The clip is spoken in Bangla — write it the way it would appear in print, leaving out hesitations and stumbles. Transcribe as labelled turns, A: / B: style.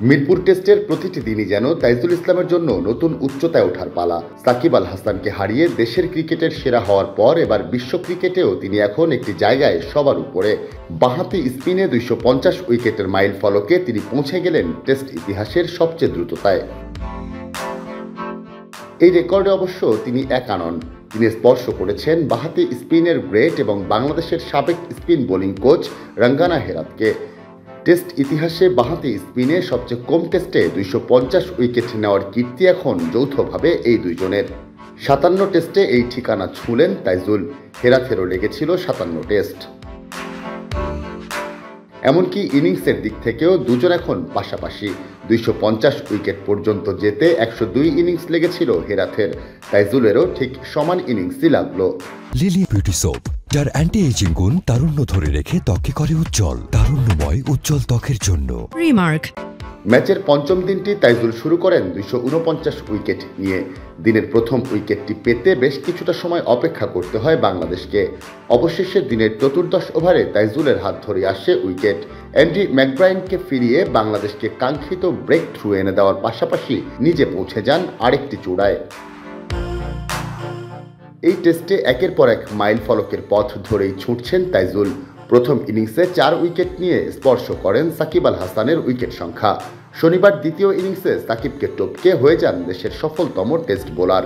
A: মিরপুর টেস্টের প্রতিটি দিনই যেন তাইজুল ইসলামের জন্য নতুন উচ্চতায় ওঠার পালা। সাকিব আল হাসানকে হারিয়ে দেশের ক্রিকেটের সেরা হওয়ার পর এবার বিশ্ব ক্রিকেটেও তিনি এখন একটি জায়গায় সবার উপরে। বাঁহাতি স্পিনে 250 উইকেটের মাইল ফলকে তিনি পৌঁছে গেলেন টেস্ট ইতিহাসের সবচেয়ে দ্রুততায়। এই রেকর্ডে অবশ্য তিনি একা নন, তিনি স্পর্শ করেছেন বাঁহাতি স্পিনের গ্রেট এবং বাংলাদেশের সাবেক স্পিন বোলিং কোচ রঙ্গানা হেরাতকে। টেস্ট ইতিহাসে বাঁহাতি স্পিনে সবচেয়ে কম টেস্টে 250 উইকেট নেওয়ার কীর্তি এখন যৌথভাবে এই দুইজনের। 57 টেস্টে এই ঠিকানা ছুঁলেন তাইজুল, হেরাথেরও লেগেছিল 57 টেস্ট। এমনকি ইনিংসের দিক থেকেও দুজন এখন পাশাপাশি। 250 উইকেট পর্যন্ত যেতে 102 ইনিংস লেগেছিল হেরাথের, তাইজুলেরও ঠিক সমান ইনিংসই লাগলো।
B: লিলি বিউটি সোপ, যার অ্যান্টি এজিং গুণ তারুণ্য ধরে রেখে ত্বকে করে উজ্জ্বল, তারুণ্যময় উজ্জ্বল ত্বকের জন্য। রিমার্ক।
A: ম্যাচের পঞ্চম দিনটি তাইজুল শুরু করেন 249 উইকেট নিয়ে। দিনের প্রথম উইকেটটি পেতে বেশ কিছুটা সময় অপেক্ষা করতে হয় বাংলাদেশকে। অবশেষে দিনের চতুর্দশ ওভারে তাইজুলের হাত ধরে আসে উইকেট। অ্যান্ডি ম্যাকব্রায়েনকে ফিরিয়ে বাংলাদেশকে কাঙ্ক্ষিত ব্রেক থ্রু এনে দেওয়ার পাশাপাশি নিজে পৌঁছে যান আরেকটি চূড়ায়। এই টেস্টে একের পর এক মাইল ফলকের পথ ধরেই ছুটছেন তাইজুল। প্রথম ইনিংসে 4 উইকেট নিয়ে স্পর্শ করেন সাকিব আল হাসানের উইকেট সংখ্যা। শনিবার দ্বিতীয় ইনিংসে সাকিবকে টপকে হয়ে যান দেশের সফলতম টেস্ট বোলার।